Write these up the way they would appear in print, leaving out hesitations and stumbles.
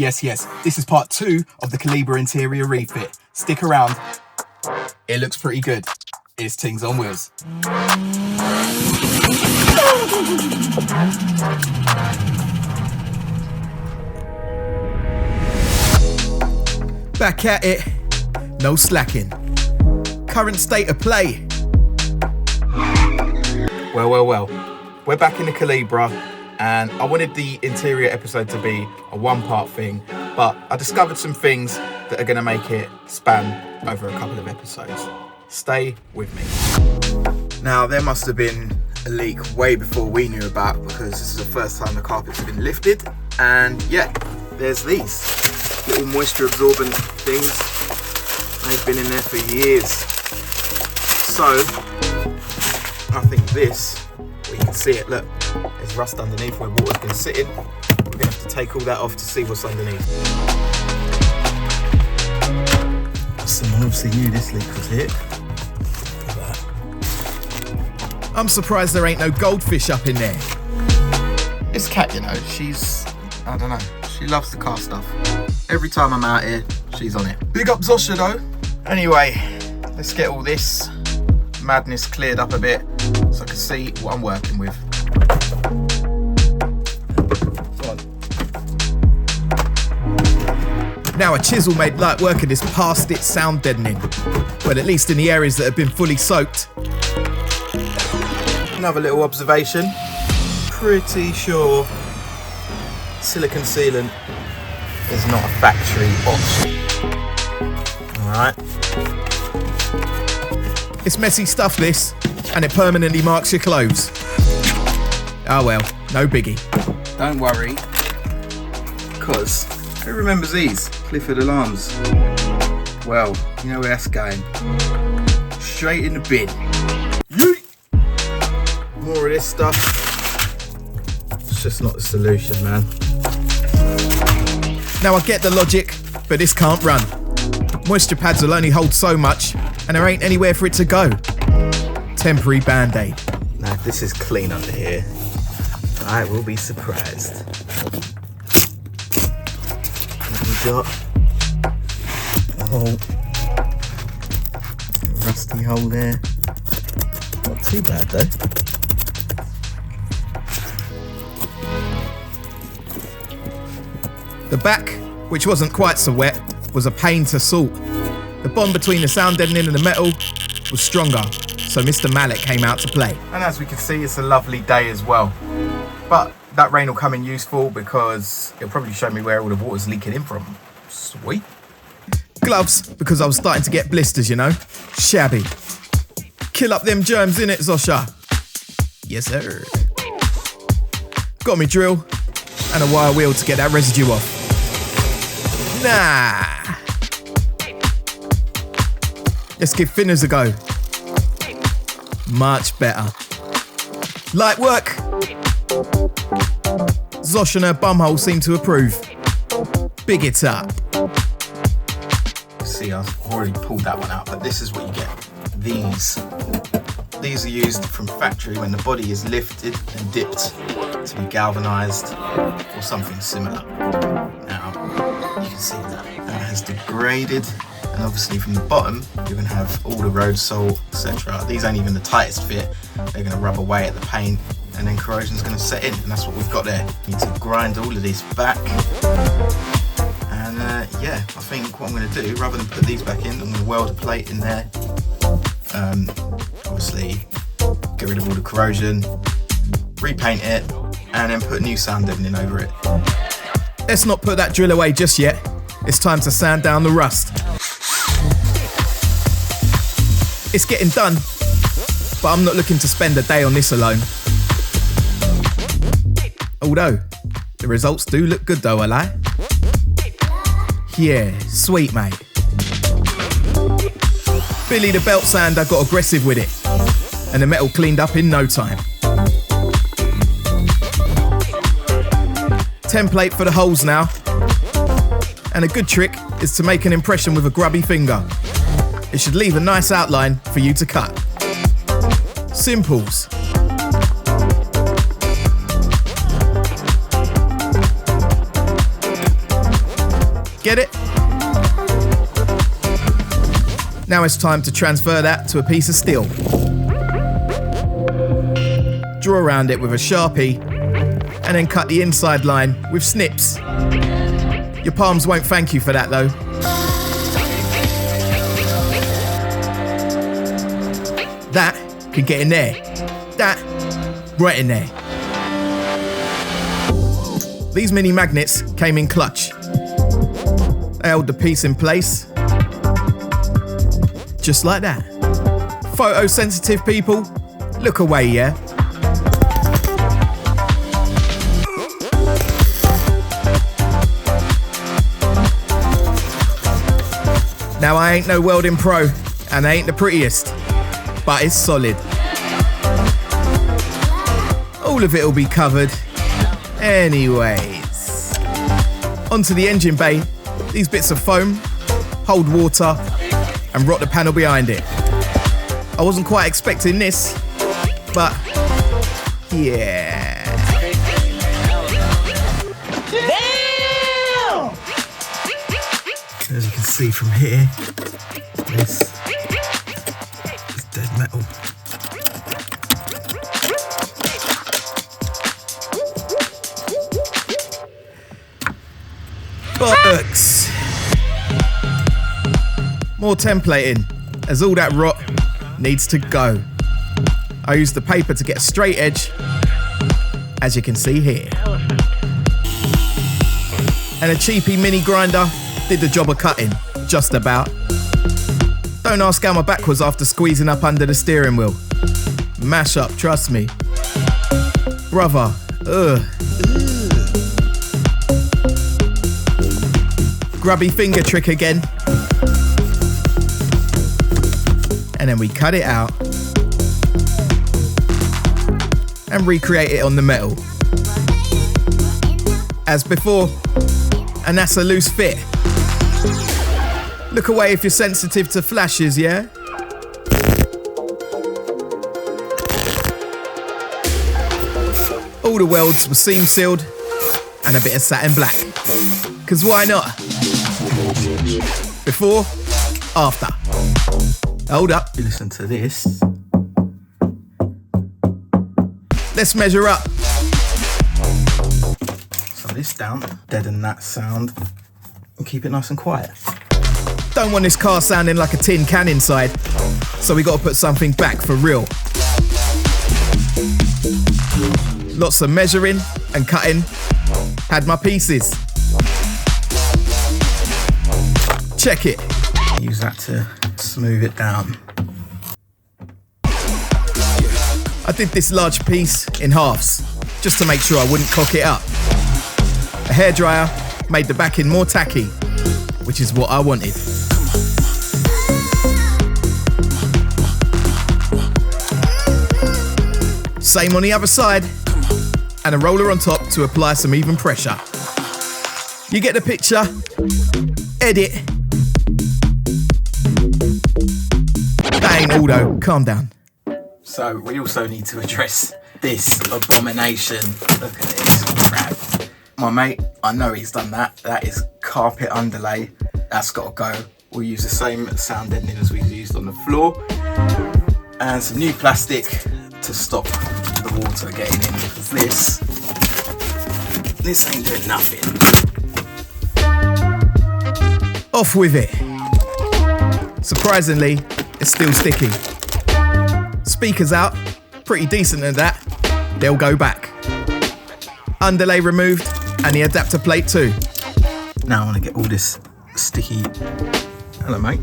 Yes, this is part 2 of the Calibra interior refit. Stick around. It looks pretty good. It's Things on Wheels. Back at it, no slacking. Current state of play. Well. We're back in the Calibra, and I wanted the interior episode to be a one-part thing, but I discovered some things that are going to make it span over a couple of episodes. Stay with me. Now, there must have been a leak way before we knew about, because this is the first time the carpets have been lifted, and yeah, there's these little moisture absorbent things. They've been in there for years. So I think this, well, you can see it, look, there's rust underneath where water's been sitting. We're gonna have to take all that off to see what's underneath. Someone obviously knew this leak was here. Look at that. I'm surprised there ain't no goldfish up in there. This cat, you know, I don't know, she loves the car stuff. Every time I'm out here, she's on it. Big up Zosha though. Anyway, let's get all this madness cleared up a bit so I can see what I'm working with. Now a chisel made light work of this past its sound deadening, but at least in the areas that have been fully soaked. Another little observation. Pretty sure silicone sealant is not a factory option. Alright. It's messy stuff, this, and it permanently marks your clothes. Oh well, no biggie. Don't worry, because who remembers these? Clifford alarms. Well, you know where that's going. Straight in the bin. Yeet! More of this stuff. It's just not the solution, man. Now I get the logic, but this can't run. Moisture pads will only hold so much, and there ain't anywhere for it to go. Temporary band-aid. Now if this is clean under here, I will be surprised. What we got? Oh, rusty hole there. Not too bad though. The back, which wasn't quite so wet, was a pain to sort. The bond between the sound deadening and the metal was stronger, so Mr. Mallet came out to play. And as we can see, it's a lovely day as well. But that rain will come in useful because it'll probably show me where all the water's leaking in from. Sweet. Gloves, because I was starting to get blisters, you know. Shabby. Kill up them germs, innit, Zosha? Yes, sir. Got me drill and a wire wheel to get that residue off. Nah. Let's give thinners a go. Much better. Light work. Zosh and her bumhole seem to approve. Big it up. See, I've already pulled that one out, but this is what you get. These are used from factory when the body is lifted and dipped to be galvanized or something similar. Now, you can see that has degraded, and obviously from the bottom, you're going to have all the road salt, etc. These ain't even the tightest fit. They're going to rub away at the paint, and then corrosion's going to set in, and that's what we've got there. You need to grind all of these back. And yeah, I think what I'm going to do, rather than put these back in, I'm going to weld a plate in there. Obviously, get rid of all the corrosion, repaint it, and then put new sound deadening over it. Let's not put that drill away just yet. It's time to sand down the rust. It's getting done, but I'm not looking to spend a day on this alone. Although, the results do look good though, I lie. Yeah, sweet mate. Billy the belt sander got aggressive with it, and the metal cleaned up in no time. Template for the holes now. And a good trick is to make an impression with a grubby finger. It should leave a nice outline for you to cut. Simples. Get it? Now it's time to transfer that to a piece of steel. Draw around it with a Sharpie and then cut the inside line with snips. Your palms won't thank you for that though. That can get in there. That, right in there. These mini magnets came in clutch. They held the piece in place. Just like that. Photosensitive people, look away, yeah? Now I ain't no welding pro, and I ain't the prettiest, but it's solid. All of it'll be covered. Anyways. Onto the engine bay. These bits of foam hold water and rot the panel behind it. I wasn't quite expecting this, but yeah. Damn! As you can see from here, this is dead metal. Bollocks. More templating, as all that rot needs to go. I used the paper to get a straight edge, as you can see here. And a cheapy mini grinder did the job of cutting, just about. Don't ask how my back was after squeezing up under the steering wheel. Mash up, trust me. Brother, ugh. Grubby finger trick again. And then we cut it out and recreate it on the metal. As before, and that's a loose fit. Look away if you're sensitive to flashes, yeah? All the welds were seam sealed and a bit of satin black. 'Cause why not? Before, after. Hold up. You listen to this. Let's measure up. Slow this down, deaden that sound, and keep it nice and quiet. Don't want this car sounding like a tin can inside, so we gotta put something back for real. Lots of measuring and cutting. Had my pieces. Check it. Use that to smooth it down. I did this large piece in halves, just to make sure I wouldn't cock it up. A hairdryer made the backing more tacky, which is what I wanted. Same on the other side, and a roller on top to apply some even pressure. You get the picture? Edit. That ain't all though, calm down. So we also need to address this abomination. Look at this crap. My mate, I know he's done that. That is carpet underlay. That's got to go. We'll use the same sound deadening as we used on the floor. And some new plastic to stop the water getting in, because this ain't doing nothing. Off with it. Surprisingly, it's still sticky. Speakers out, pretty decent at that. They'll go back. Underlay removed, and the adapter plate too. Now I want to get all this sticky, hello mate,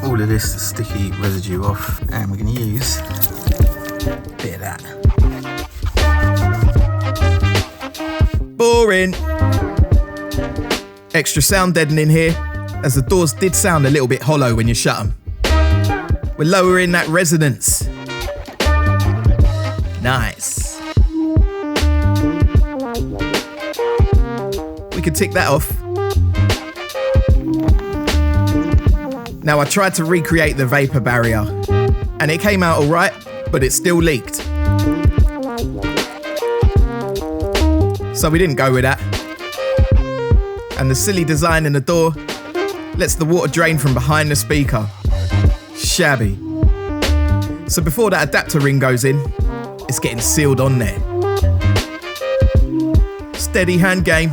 all of this sticky residue off, and we're going to use a bit of that. Boring. Extra sound deadening here, as the doors did sound a little bit hollow when you shut them. We're lowering that resonance. Nice. We can tick that off. Now I tried to recreate the vapor barrier, and it came out all right, but it still leaked. So we didn't go with that. and the silly design in the door lets the water drain from behind the speaker. Shabby. So before that adapter ring goes in, it's getting sealed on there. Steady hand game.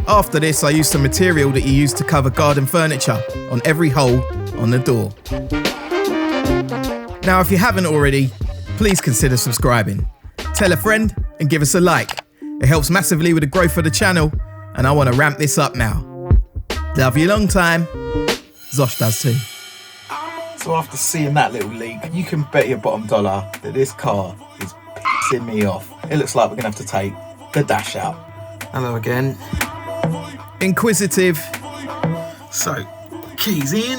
After this, I use some material that you use to cover garden furniture on every hole on the door. Now, if you haven't already, please consider subscribing. Tell a friend and give us a like. It helps massively with the growth of the channel, and I want to ramp this up now. Love you long time. Zosh does too. So after seeing that little leak, you can bet your bottom dollar that this car is pissing me off. It looks like we're going to have to take the dash out. Hello again. Inquisitive. So, keys in.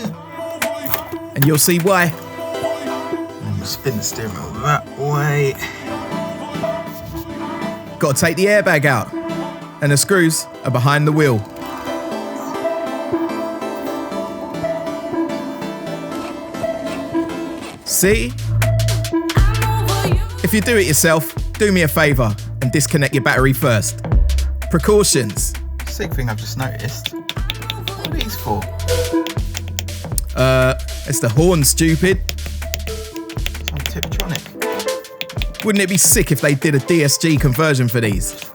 And you'll see why. And we spin the steering wheel that way. Got to take the airbag out. And the screws are behind the wheel. See? If you do it yourself, do me a favour and disconnect your battery first. Precautions. Sick thing I've just noticed. What are these for? It's the horn, stupid. Some Tiptronic. Wouldn't it be sick if they did a DSG conversion for these?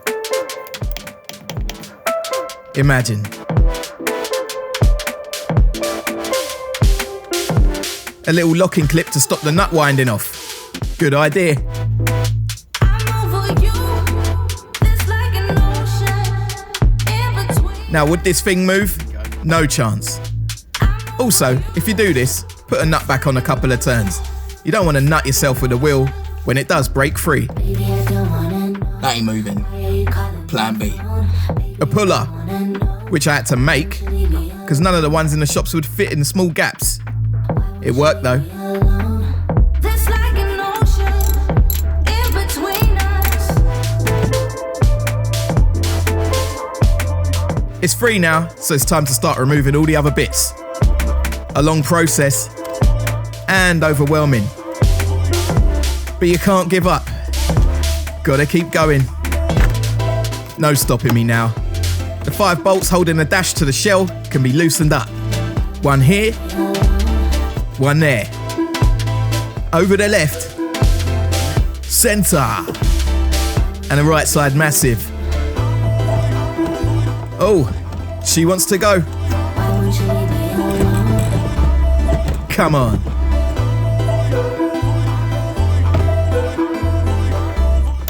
Imagine. A little locking clip to stop the nut winding off. Good idea. Now, would this thing move? No chance. Also, if you do this, put a nut back on a couple of turns. You don't want to nut yourself with a wheel when it does break free. That ain't moving. Plan B. A puller, which I had to make, because none of the ones in the shops would fit in the small gaps. It worked though. It's free now, so it's time to start removing all the other bits. A long process and overwhelming. But you can't give up. Gotta keep going. No stopping me now. The 5 bolts holding the dash to the shell can be loosened up. One here, one there. Over the left, centre, and a right side massive. Oh, she wants to go. Come on.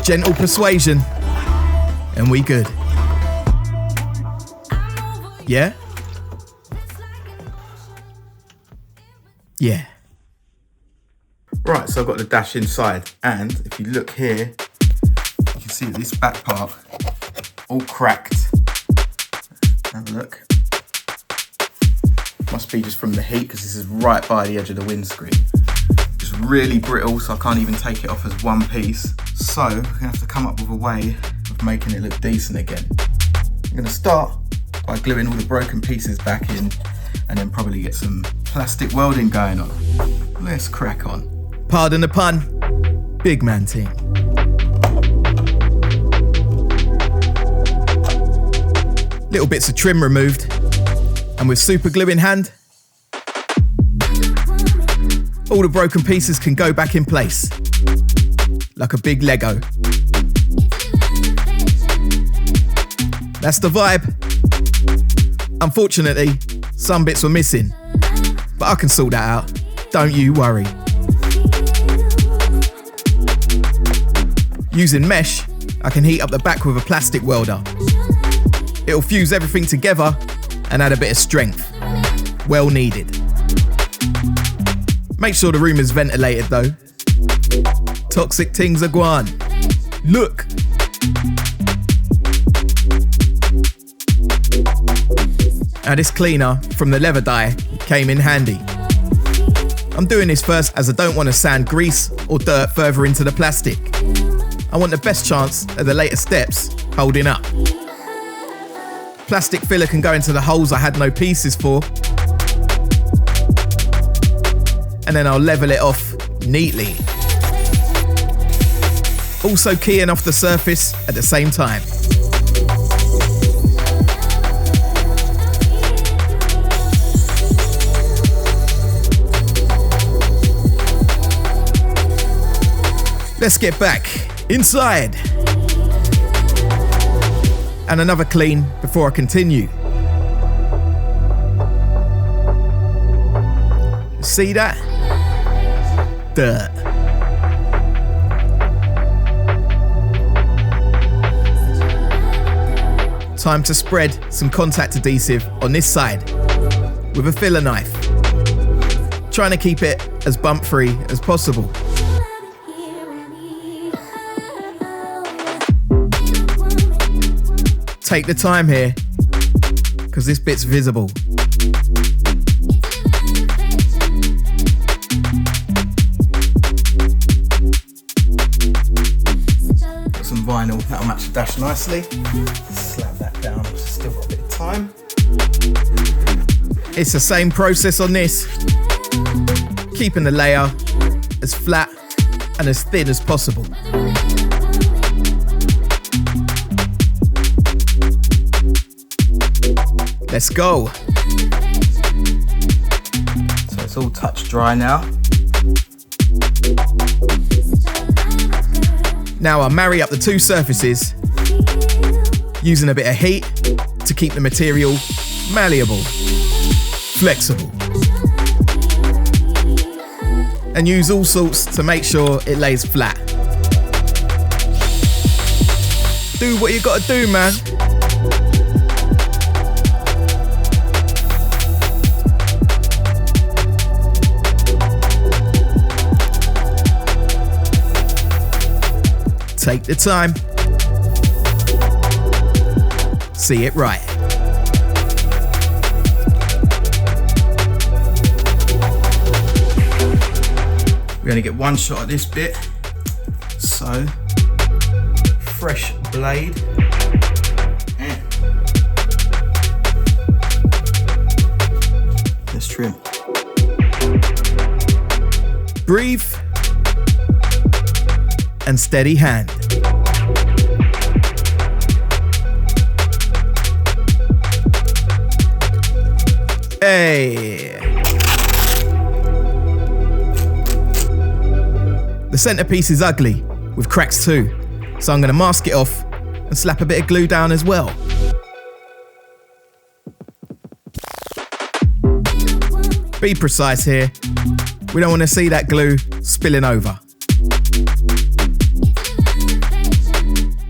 Gentle persuasion, and we good. Yeah? Yeah. Right, so I've got the dash inside, and if you look here, you can see that this back part all cracked. Have a look. Must be just from the heat, because this is right by the edge of the windscreen. It's really brittle, so I can't even take it off as one piece. So we're gonna have to come up with a way of making it look decent again. I'm gonna start by gluing all the broken pieces back in, and then probably get some plastic welding going on. Let's crack on. Pardon the pun. Big man team. Little bits of trim removed, and with super glue in hand, all the broken pieces can go back in place, like a big Lego. That's the vibe. Unfortunately, some bits were missing, but I can sort that out. Don't you worry. Using mesh, I can heat up the back with a plastic welder. It'll fuse everything together and add a bit of strength. Well needed. Make sure the room is ventilated though. Toxic things are gone. Look. Now this cleaner from the leather dye came in handy. I'm doing this first as I don't want to sand grease or dirt further into the plastic. I want the best chance at the later steps holding up. Plastic filler can go into the holes I had no pieces for. And then I'll level it off neatly. also keying off the surface at the same time. Let's get back inside. And another clean before I continue. See that? Dirt. Time to spread some contact adhesive on this side with a filler knife. Trying to keep it as bump free as possible. Take the time here, because this bit's visible. Got some vinyl that'll match the dash nicely. Slap that down, still got a bit of time. It's the same process on this. Keeping the layer as flat and as thin as possible. Let's go. So it's all touch dry now. Now I'll marry up the two surfaces using a bit of heat to keep the material malleable, flexible. And use all sorts to make sure it lays flat. Do what you gotta do, man. Take the time. See it right. We're going to get one shot at this bit. So, fresh blade. Let's trim. Breathe. And steady hand. Hey! The centerpiece is ugly, with cracks too, so I'm going to mask it off and slap a bit of glue down as well. Be precise here. We don't want to see that glue spilling over.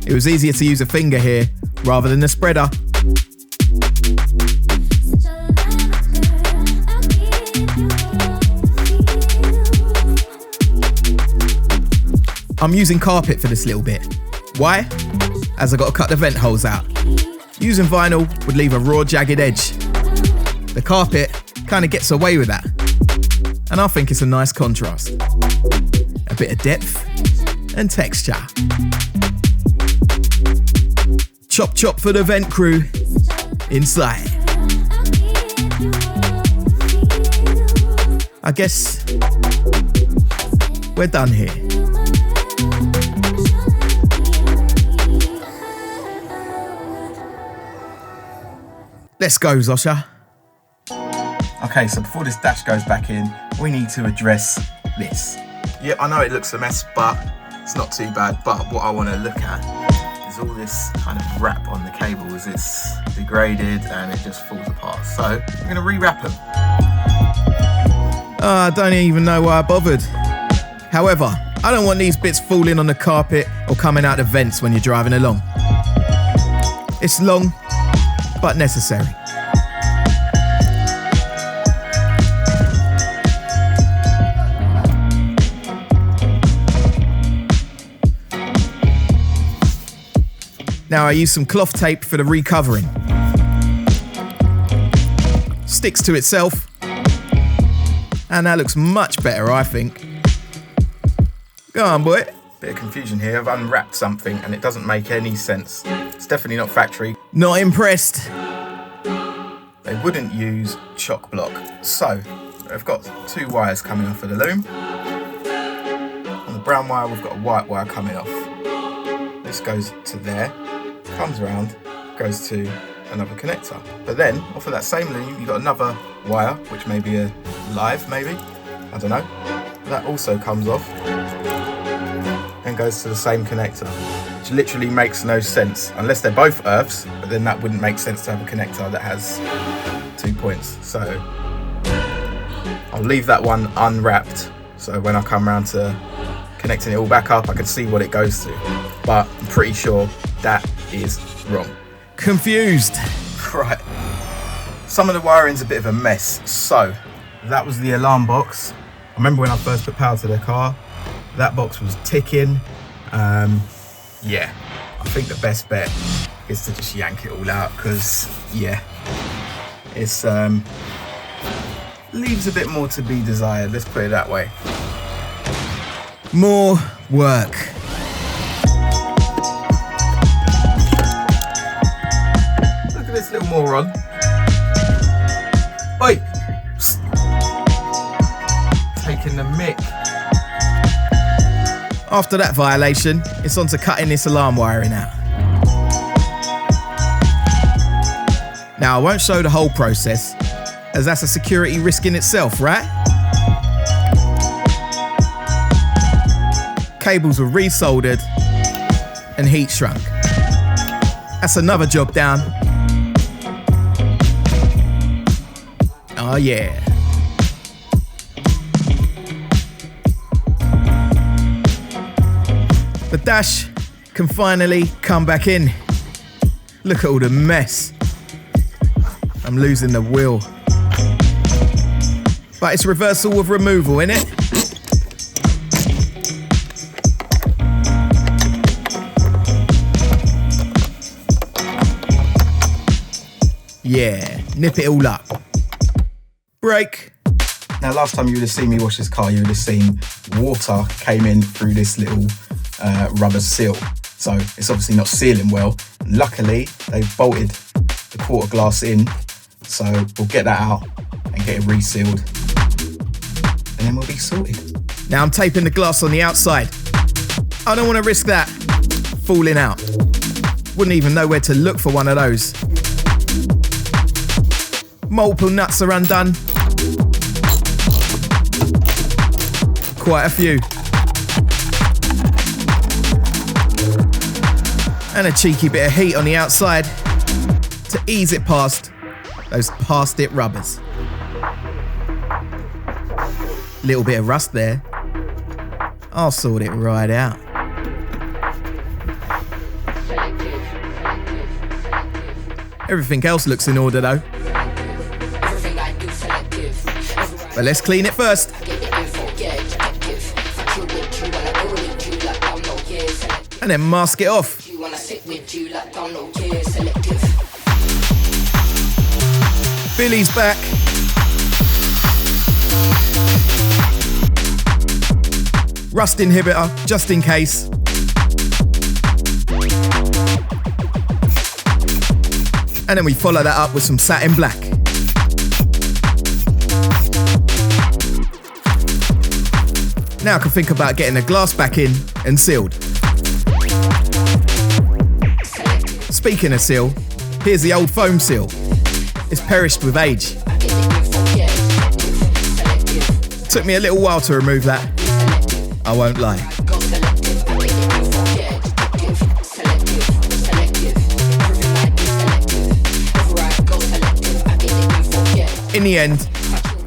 It was easier to use a finger here rather than a spreader. I'm using carpet for this little bit. Why? As I got to cut the vent holes out. Using vinyl would leave a raw, jagged edge. The carpet kind of gets away with that. And I think it's a nice contrast. A bit of depth and texture. Chop chop for the vent crew inside. I guess we're done here. Let's go, Zosha. Okay, so before this dash goes back in, we need to address this. Yeah, I know it looks a mess, but it's not too bad. But what I want to look at is all this kind of wrap on the cables. It's degraded and it just falls apart. So I'm going to re-wrap them. I don't even know why I bothered. However, I don't want these bits falling on the carpet or coming out the vents when you're driving along. It's long, but necessary. Now I use some cloth tape for the recovering. Sticks to itself. And that looks much better, I think. Go on, boy. Bit of confusion here. I've unwrapped something and it doesn't make any sense. It's definitely not factory. Not impressed. They wouldn't use chock block. So, I've got two wires coming off of the loom. On the brown wire, we've got a white wire coming off. this goes to there, comes around, goes to another connector. But then off of that same loom, you've got another wire, which may be a live, maybe, I don't know. That also comes off and goes to the same connector, which literally makes no sense unless they're both earths, but then that wouldn't make sense to have a connector that has 2 points. So I'll leave that one unwrapped, so when I come around to connecting it all back up, I can see what it goes to. But I'm pretty sure that is wrong. Confused. Right. Some of the wiring's a bit of a mess. So that was the alarm box. I remember when I first put power to the car, that box was ticking. Yeah, I think the best bet is to just yank it all out, because yeah, it's leaves a bit more to be desired, let's put it that way. More work. Look at this little moron. Oi! Psst. Taking the mick. After that violation, it's on to cutting this alarm wiring out. Now, I won't show the whole process, as that's a security risk in itself, right? Cables were resoldered and heat shrunk. That's another job down. Oh yeah. The dash can finally come back in. Look at all the mess. I'm losing the wheel. But it's reversal with removal, innit? Yeah, nip it all up. Brake. Now, last time you would have seen me wash this car, you would have seen water came in through this little rubber seal. So it's obviously not sealing well. Luckily, they've bolted the quarter glass in. So we'll get that out and get it resealed. And then we'll be sorted. Now I'm taping the glass on the outside. I don't want to risk that falling out. Wouldn't even know where to look for one of those. Multiple nuts are undone. Quite a few. And a cheeky bit of heat on the outside to ease it past those past it rubbers. Little bit of rust there. I'll sort it right out. Everything else looks in order though. But let's clean it first. And then mask it off. Billy's back. Rust inhibitor, just in case. And then we follow that up with some satin black. Now I can think about getting the glass back in and sealed. Speaking of seal, here's the old foam seal. It's perished with age. Took me a little while to remove that. I won't lie. In the end,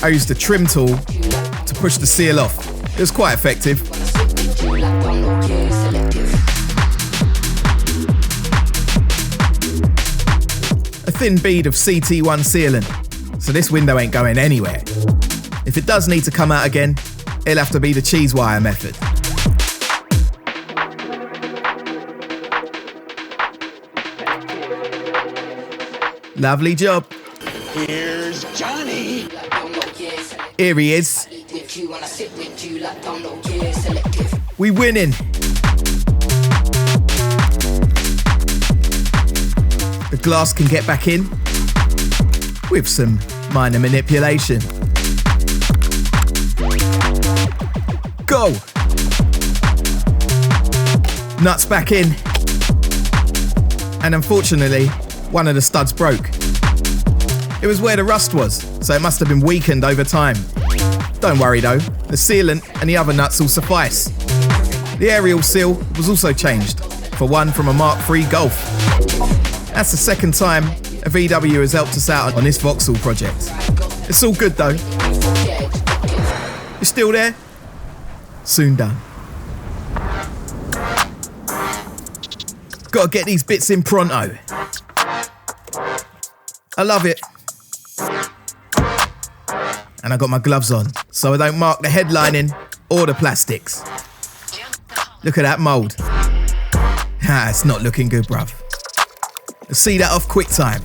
I used a trim tool to push the seal off. It was quite effective. A thin bead of CT1 sealant, so this window ain't going anywhere. If it does need to come out again, it'll have to be the cheese wire method. Lovely job. Here's Johnny. Here he is. We winning. The glass can get back in with some minor manipulation. Go! Nuts back in. And unfortunately, one of the studs broke. It was where the rust was, so it must have been weakened over time. Don't worry though, the sealant and the other nuts will suffice. The aerial seal was also changed, for one from a Mark III Golf. That's the second time a VW has helped us out on this Vauxhall project. It's all good though. You still there? Soon done. Gotta get these bits in pronto. I love it. And I got my gloves on, so I don't mark the headlining or the plastics. Look at that mould. It's not looking good, bruv. Let's see that off quick time.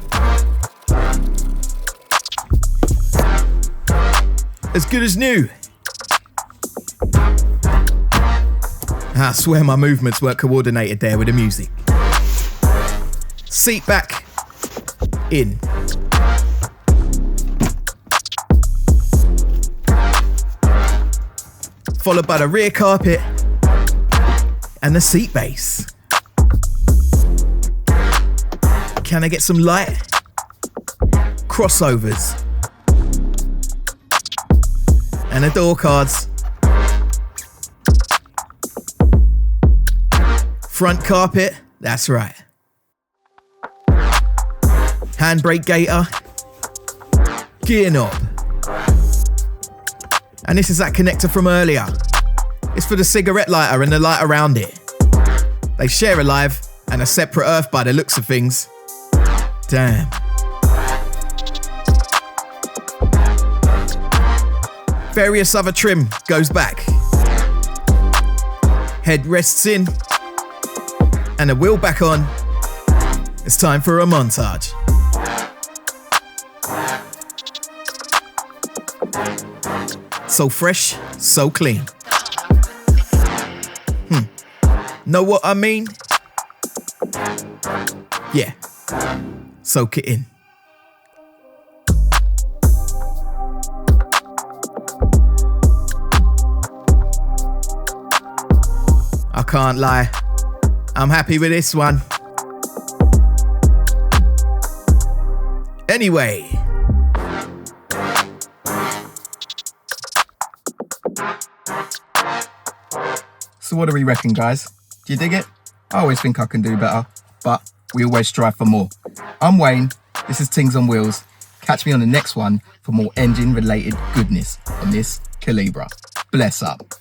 As good as new. I swear my movements weren't coordinated there with the music. Seat back. In. Followed by the rear carpet and the seat base. Can I get some light? Crossovers. And the door cards. Front carpet, that's right. Handbrake gaiter. Gear knob. And this is that connector from earlier. It's for the cigarette lighter and the light around it. They share a live and a separate earth by the looks of things. Damn. Various other trim goes back. Head rests in. And the wheel back on. It's time for a montage. So fresh, so clean. Know what I mean? Yeah. Soak it in. I can't lie. I'm happy with this one. Anyway. So what do we reckon, guys? Do you dig it? I always think I can do better, but we always strive for more. I'm Wayne, this is Tings on Wheels. Catch me on the next one for more engine-related goodness on this Calibra. Bless up.